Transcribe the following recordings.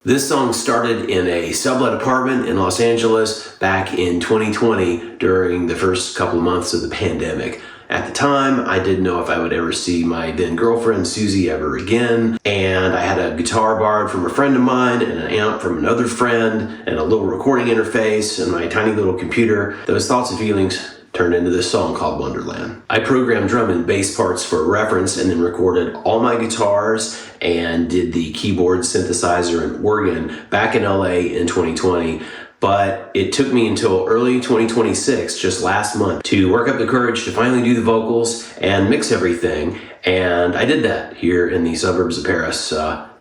This song started in a sublet apartment in Los Angeles back in 2020 during the first couple of months of the pandemic. At the time, I didn't know if I would ever see my then girlfriend Susie ever again, and I had a guitar borrowed from a friend of mine and an amp from another friend and a little recording interface and my tiny little computer. Those thoughts and feelings turned into this song called Wonderland. I programmed drum and bass parts for reference and then recorded all my guitars and did the keyboard, synthesizer, and organ back in LA in 2020. But it took me until early 2026, just last month, to work up the courage to finally do the vocals and mix everything. And I did that here in the suburbs of Paris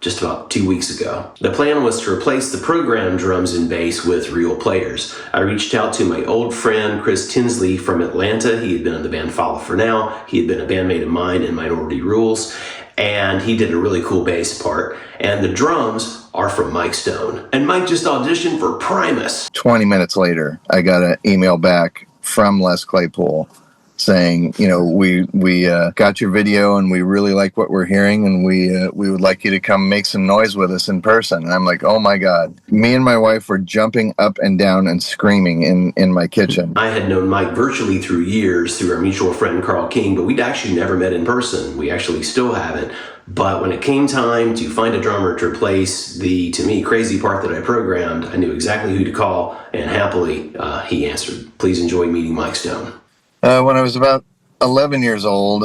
just about 2 weeks ago. The plan was to replace the programmed drums and bass with real players. I reached out to my old friend Chris Tinsley from Atlanta. He had been in the band Follow For Now. He had been a bandmate of mine in Minority Rules. And he did a really cool bass part. And the drums are from Mike Stone. And Mike just auditioned for Primus. 20 minutes later, I got an email back from Les Claypool saying, we got your video and we really like what we're hearing, and we would like you to come make some noise with us in person. And I'm like, oh my God. Me and my wife were jumping up and down and screaming in my kitchen. I had known Mike virtually through years through our mutual friend Carl King, but we'd actually never met in person. We actually still haven't. But when it came time to find a drummer to replace the, to me, crazy part that I programmed, I knew exactly who to call, and happily he answered. Please enjoy meeting Mike Stone. When I was about 11 years old,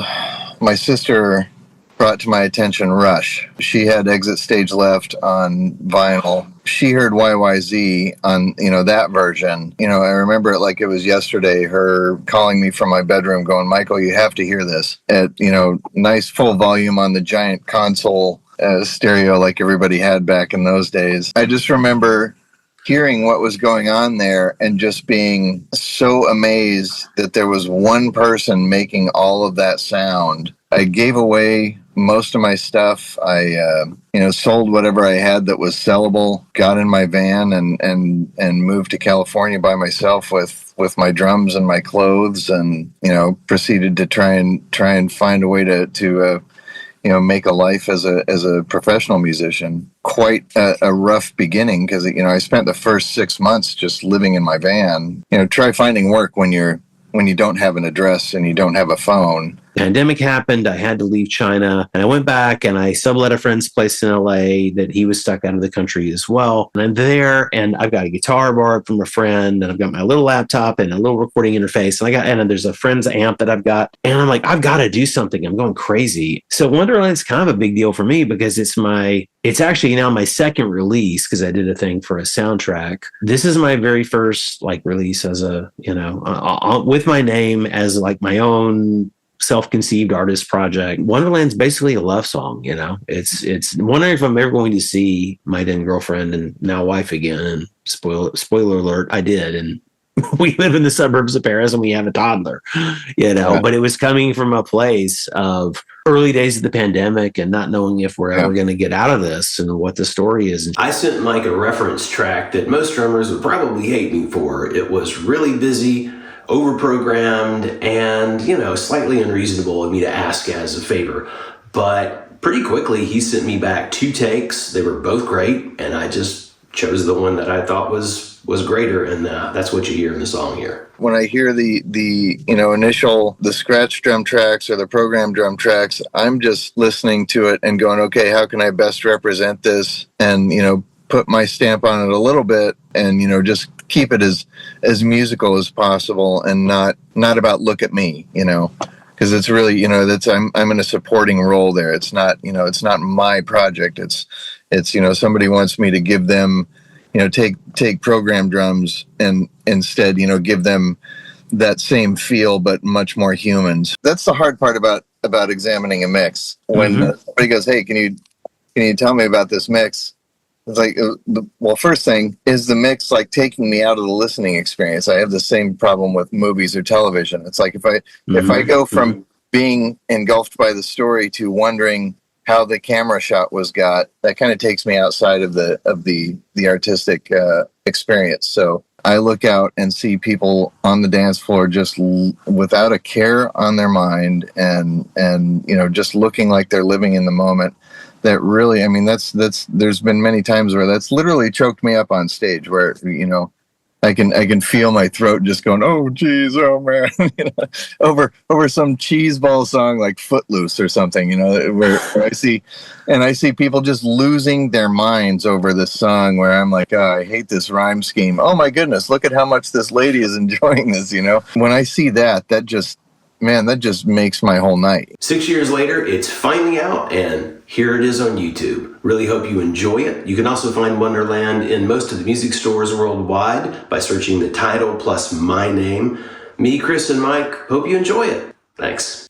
my sister brought to my attention Rush. She had Exit Stage Left on vinyl. She heard YYZ on, that version. I remember it like it was yesterday, her calling me from my bedroom going, Michael, you have to hear this at, nice full volume on the giant console stereo like everybody had back in those days. I just remember hearing what was going on there and just being so amazed that there was one person making all of that sound. I gave away most of my stuff. I, sold whatever I had that was sellable, got in my van and moved to California by myself with my drums and my clothes, and, proceeded to try and find a way to make a life as a professional musician. Quite a rough beginning because, I spent the first 6 months just living in my van. Try finding work when you don't have an address and you don't have a phone. Pandemic happened. I had to leave China, and I went back and I sublet a friend's place in LA that he was stuck out of the country as well. And I'm there, and I've got a guitar borrowed from a friend, and I've got my little laptop and a little recording interface, and there's a friend's amp that I've got, and I'm like, I've got to do something. I'm going crazy. So Wonderland's kind of a big deal for me because it's actually now my second release because I did a thing for a soundtrack. This is my very first release as a, with my name as my own self-conceived artist project. Wonderland's basically a love song, It's wondering if I'm ever going to see my then girlfriend and now wife again. And spoiler alert, I did. And we live in the suburbs of Paris and we have a toddler, Yeah. But it was coming from a place of early days of the pandemic and not knowing if we're ever going to get out of this and what the story is. I sent Mike a reference track that most drummers would probably hate me for. It was really busy, overprogrammed, and, slightly unreasonable of me to ask as a favor. But pretty quickly, he sent me back 2 takes. They were both great, and I just chose the one that I thought was greater, and that's what you hear in the song here. When I hear the initial, the scratch drum tracks or the programmed drum tracks, I'm just listening to it and going, okay, how can I best represent this? And, put my stamp on it a little bit and, just keep it as musical as possible and not about look at me, because it's really, I'm in a supporting role there. It's not, it's not my project. It's, somebody wants me to give them, take program drums and instead, give them that same feel, but much more humans. That's the hard part about examining a mix. When somebody goes, hey, can you tell me about this mix? It's like, well, first thing, is the mix taking me out of the listening experience? I have the same problem with movies or television. It's like if I go from being engulfed by the story to wondering how the camera shot was got, that kind of takes me outside of the artistic experience. So I look out and see people on the dance floor just without a care on their mind and just looking like they're living in the moment. that really, I mean, that's there's been many times where that's literally choked me up on stage, where I can feel my throat just going, oh geez, oh man, over some cheeseball song like Footloose or something, where I see people just losing their minds over this song, where I'm like, oh, I hate this rhyme scheme. Oh my goodness, look at how much this lady is enjoying this. When I see that just, man, that just makes my whole night. 6 years later, it's finally out, and here it is on YouTube. Really hope you enjoy it. You can also find Wonderland in most of the music stores worldwide by searching the title plus my name. Me, Chris, and Mike hope you enjoy it. Thanks.